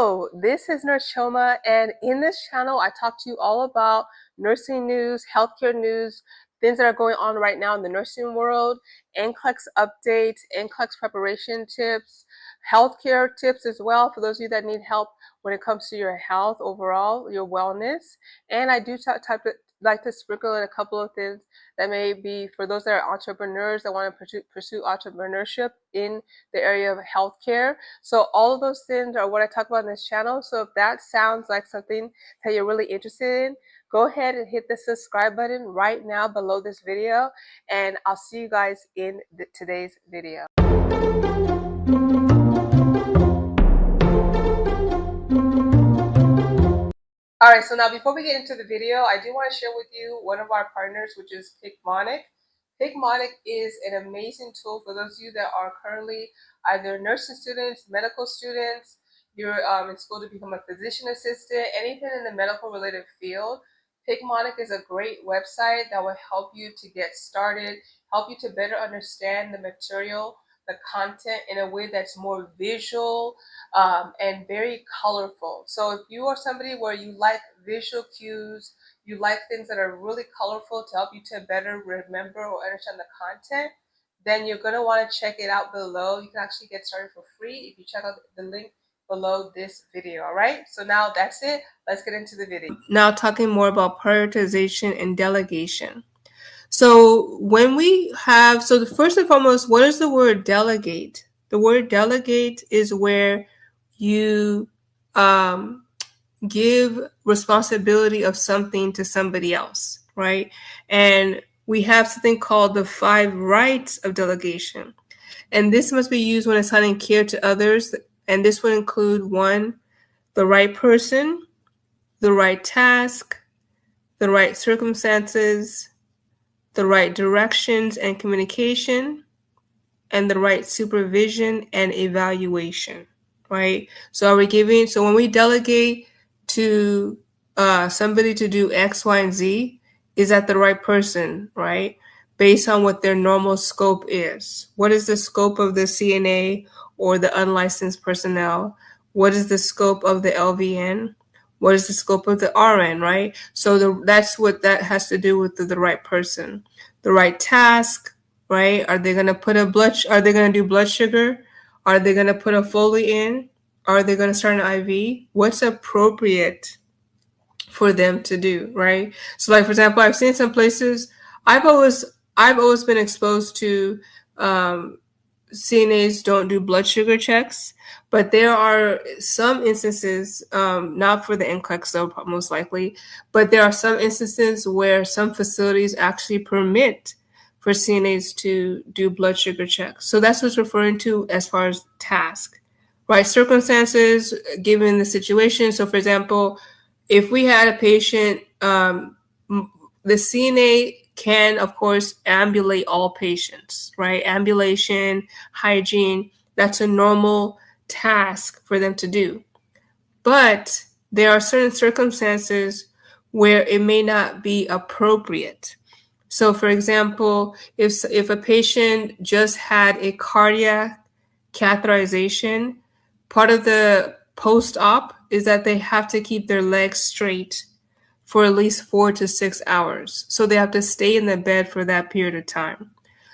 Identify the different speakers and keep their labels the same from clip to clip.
Speaker 1: Hello, this is Nurse Choma, and in this channel, I talk to you all about nursing news, healthcare news, things that are going on right now in the nursing world, NCLEX updates, NCLEX preparation tips, healthcare tips as well for those of you that need help when it comes to your health overall, your wellness. And I do like to sprinkle in a couple of things that may be for those that are entrepreneurs that want to pursue entrepreneurship in the area of healthcare. So all of those things are what I talk about in this channel. So if that sounds like something that you're really interested in, go ahead and hit the subscribe button right now below this video, and I'll see you guys in today's video. All right, so now before we get into the video, I do want to share with you one of our partners, which is Picmonic. Picmonic is an amazing tool for those of you that are currently either nursing students, medical students, you're in school to become a physician assistant, anything in the medical related field. Picmonic is a great website that will help you to get started, help you to better understand the material, the content in a way that's more visual and very colorful. So if you are somebody where you like visual cues, you like things that are really colorful to help you to better remember or understand the content, then you're going to want to check it out below. You can actually get started for free if you check out the link below this video. All right, so now that's it. Let's get into the video. Now talking more about prioritization and delegation. So when we have, so the first and foremost, what is the word delegate? The word delegate is where you give responsibility of something to somebody else, right? And we have something called the 5 rights of delegation. And this must be used when assigning care to others. And this would include 1, the right person, the right task, the right circumstances, the right directions and communication, and the right supervision and evaluation, right? So when we delegate to somebody to do X, Y, and Z, is that the right person, right? Based on what their normal scope is. What is the scope of the CNA or the unlicensed personnel? What is the scope of the LVN? What is the scope of the RN, right? So that's what that has to do with the right person. The right task, right? Are they going to do blood sugar? Are they going to put a Foley in? Are they going to start an IV? What's appropriate for them to do, right? So like, for example, I've seen some places, I've always been exposed to CNAs don't do blood sugar checks, but there are some instances, not for the NCLEX though, most likely, but there are some instances where some facilities actually permit for CNAs to do blood sugar checks. So that's what's referring to as far as task, right? Circumstances, given the situation. So for example, if we had a patient, the CNA can, of course, ambulate all patients, right? Ambulation, hygiene, that's a normal task for them to do. But there are certain circumstances where it may not be appropriate. So for example, if a patient just had a cardiac catheterization, part of the post-op is that they have to keep their legs straight for at least 4 to 6 hours. So they have to stay in the bed for that period of time.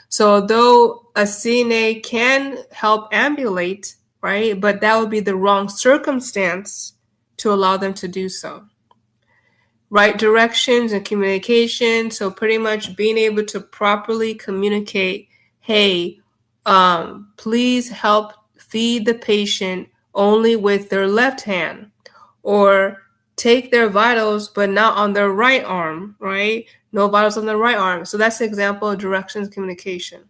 Speaker 1: So although a CNA can help ambulate, right, but that would be the wrong circumstance to allow them to do so. Right directions and communication. So pretty much being able to properly communicate, hey, please help feed the patient only with their left hand, or take their vitals, but not on their right arm, right? No vitals on the right arm. So that's the example of directions communication.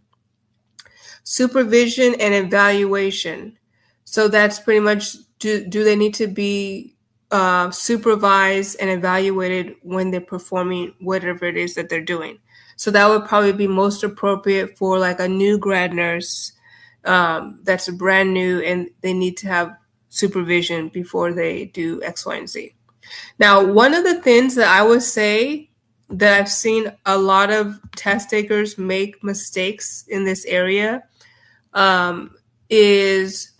Speaker 1: Supervision and evaluation. So that's pretty much, do they need to be supervised and evaluated when they're performing whatever it is that they're doing? So that would probably be most appropriate for like a new grad nurse that's brand new and they need to have supervision before they do X, Y, and Z. Now, one of the things that I would say that I've seen a lot of test takers make mistakes in this area is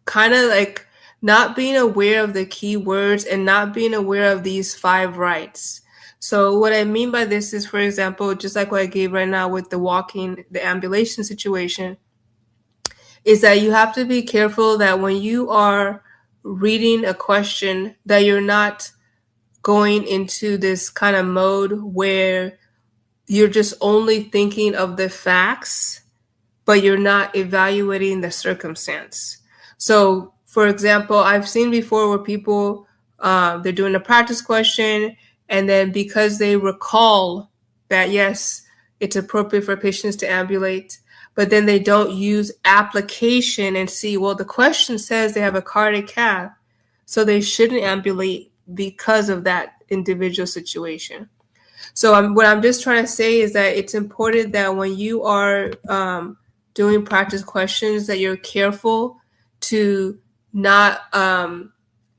Speaker 1: kind of like not being aware of the keywords and not being aware of these 5 rights. So what I mean by this is, for example, just like what I gave right now with the ambulation situation, is that you have to be careful that when you are reading a question that you're not going into this kind of mode where you're just only thinking of the facts, but you're not evaluating the circumstance. So, for example, I've seen before where people they're doing a practice question, and then because they recall that yes, it's appropriate for patients to ambulate, but then they don't use application and see, well, the question says they have a cardiac cath, so they shouldn't ambulate because of that individual situation. So what I'm just trying to say is that it's important that when you are doing practice questions, that you're careful to not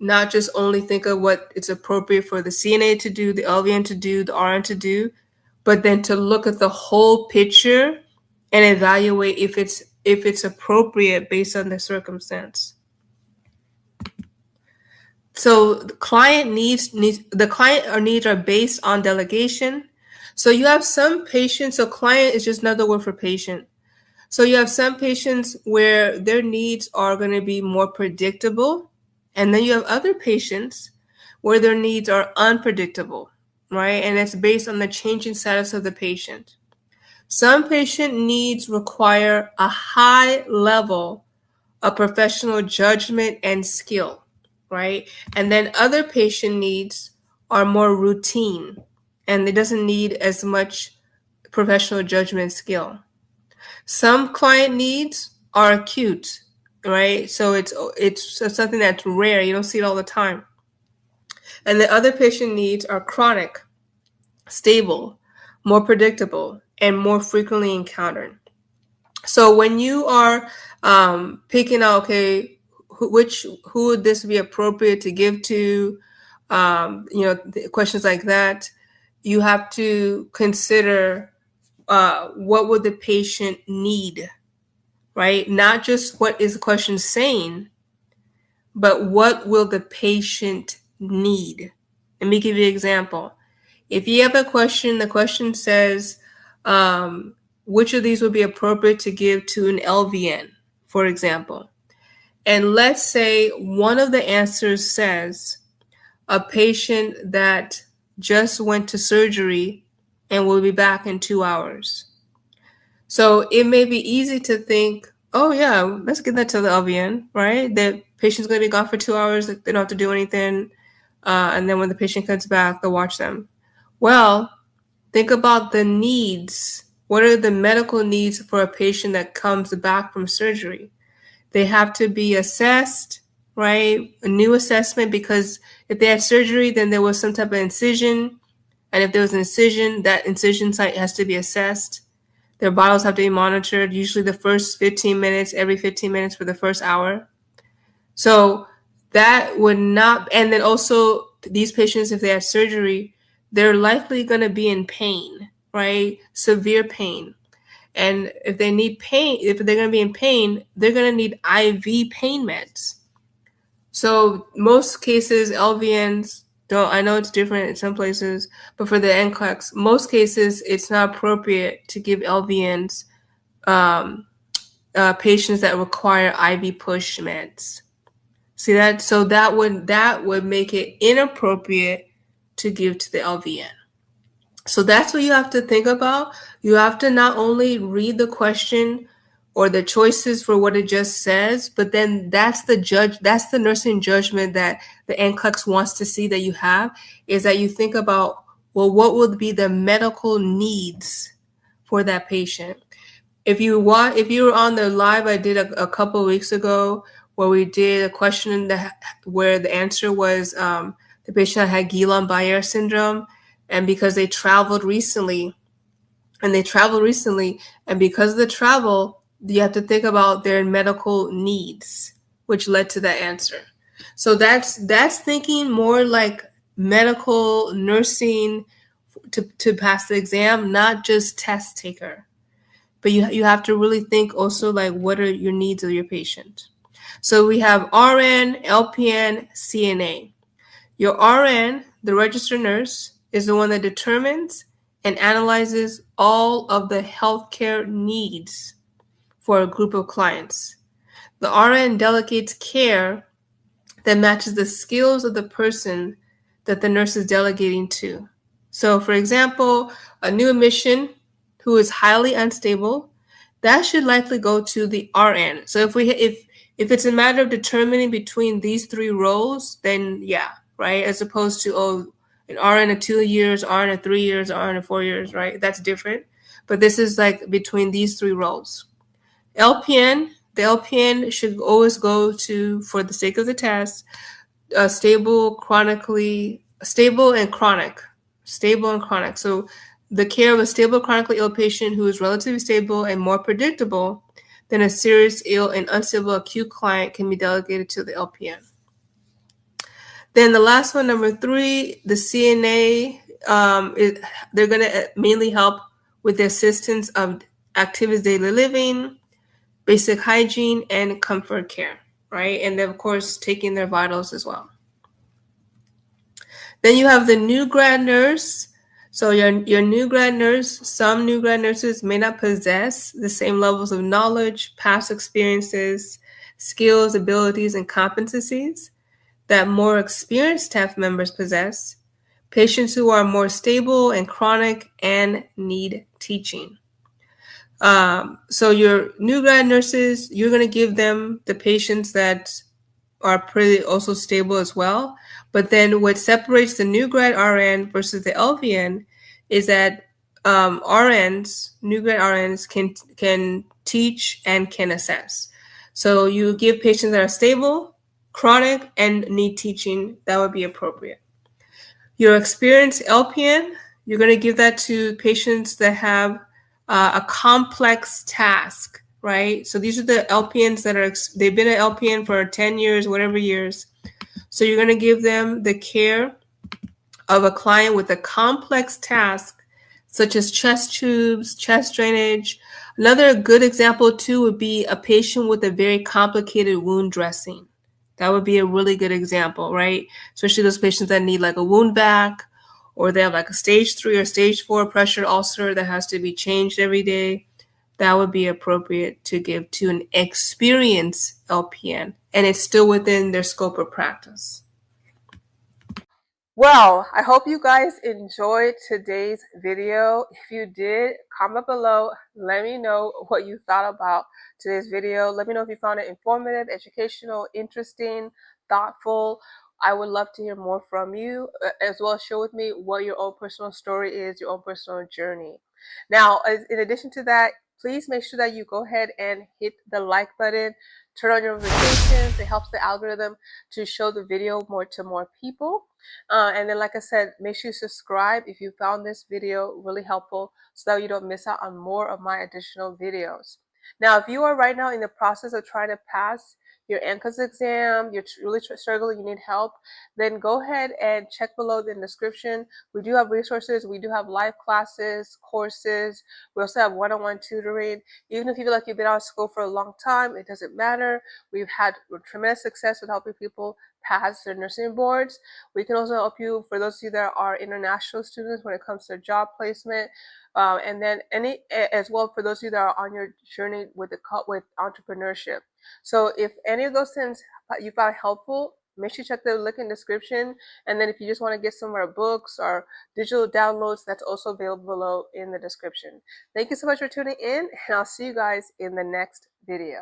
Speaker 1: not just only think of what it's appropriate for the CNA to do, the LVN to do, the RN to do, but then to look at the whole picture and evaluate if it's appropriate based on the circumstance. So the client needs are based on delegation. So you have some patients, so client is just another word for patient. So you have some patients where their needs are going to be more predictable, and then you have other patients where their needs are unpredictable, right? And it's based on the changing status of the patient. Some patient needs require a high level of professional judgment and skill, right? And then other patient needs are more routine and it doesn't need as much professional judgment and skill. Some client needs are acute, right? So it's something that's rare. You don't see it all the time. And the other patient needs are chronic, stable, more predictable, and more frequently encountered. So when you are picking out, okay, who would this be appropriate to give to, questions like that, you have to consider what would the patient need, right? Not just what is the question saying, but what will the patient need? Let me give you an example. If you have a question, the question says, which of these would be appropriate to give to an LVN, for example. And let's say one of the answers says a patient that just went to surgery and will be back in 2 hours. So it may be easy to think, oh yeah, let's get that to the LVN, right? The patient's going to be gone for 2 hours. They don't have to do anything. And then when the patient comes back, they'll watch them. Well, think about the needs. What are the medical needs for a patient that comes back from surgery? They have to be assessed, right? A new assessment, because if they had surgery, then there was some type of incision. And if there was an incision, that incision site has to be assessed. Their vitals have to be monitored, usually the first 15 minutes, every 15 minutes for the first hour. So that would not, and then also these patients, if they have surgery, they're likely going to be in pain, right? Severe pain. And if they need pain, if they're going to be in pain, they're going to need IV pain meds. So most cases, LVNs don't, I know it's different in some places, but for the NCLEX, most cases, it's not appropriate to give LVNs patients that require IV push meds. See that? So that would make it inappropriate to give to the LVN. So that's what you have to think about. You have to not only read the question or the choices for what it just says, but then that's the nursing judgment that the NCLEX wants to see that you have, is that you think about, well, what would be the medical needs for that patient? If you were on the live I did a couple of weeks ago, where we did a question where the answer was the patient had Guillain-Barré syndrome, and because they traveled recently, and because of the travel, you have to think about their medical needs, which led to that answer. So that's thinking more like medical nursing to pass the exam, not just test taker. But you have to really think also, like, what are your needs of your patient? So we have RN, LPN, CNA. Your RN, the registered nurse, is the one that determines and analyzes all of the healthcare needs for a group of clients. The RN delegates care that matches the skills of the person that the nurse is delegating to. So, for example, a new admission who is highly unstable, that should likely go to the RN. So if it's a matter of determining between these three roles, then yeah, right? As opposed to an RN of 2 years, RN of 3 years, RN of 4 years, right? That's different. But this is like between these three roles. LPN, the LPN should always go to, for the sake of the test, stable and chronic. Stable and chronic. So the care of a stable chronically ill patient who is relatively stable and more predictable than a serious ill and unstable acute client can be delegated to the LPN. Then the last one, number 3, the CNA, they're going to mainly help with the assistance of activities daily living, basic hygiene, and comfort care, right? And then, of course, taking their vitals as well. Then you have the new grad nurse. So your new grad nurse, some new grad nurses may not possess the same levels of knowledge, past experiences, skills, abilities, and competencies that more experienced staff members possess. Patients who are more stable and chronic and need teaching. So your new grad nurses, you're going to give them the patients that are pretty also stable as well. But then what separates the new grad RN versus the LVN is that new grad RNs can teach and can assess. So you give patients that are stable, chronic, and need teaching, that would be appropriate. Your experienced LPN, you're going to give that to patients that have a complex task, right? So these are the LPNs they've been an LPN for 10 years, whatever years. So you're going to give them the care of a client with a complex task, such as chest tubes, chest drainage. Another good example, too, would be a patient with a very complicated wound dressing. That would be a really good example, right? Especially those patients that need like a wound vac, or they have like a stage 3 or stage 4 pressure ulcer that has to be changed every day. That would be appropriate to give to an experienced LPN, and it's still within their scope of practice. Well, I hope you guys enjoyed today's video. If you did, comment below. Let me know what you thought about today's video. Let me know if you found it informative, educational, interesting, thoughtful. I would love to hear more from you, as well as share with me what your own personal story is, your own personal journey. Now, in addition to that, please make sure that you go ahead and hit the like button, turn on your notifications. It helps the algorithm to show the video to more people. And then, like I said, make sure you subscribe if you found this video really helpful so that you don't miss out on more of my additional videos. Now, if you are right now in the process of trying to pass your NCLEX exam, you're really struggling, you need help, then go ahead and check below in the description. We do have resources. We do have live classes, courses. We also have one-on-one tutoring. Even if you feel like you've been out of school for a long time, it doesn't matter. We've had tremendous success with helping people pass their nursing boards. We can also help you, for those of you that are international students, when it comes to job placement, and then as well for those of you that are on your journey with entrepreneurship. So if any of those things you found helpful, make sure you check the link in the description. And then if you just want to get some of our books or digital downloads, that's also available below in the description. Thank you so much for tuning in, and I'll see you guys in the next video.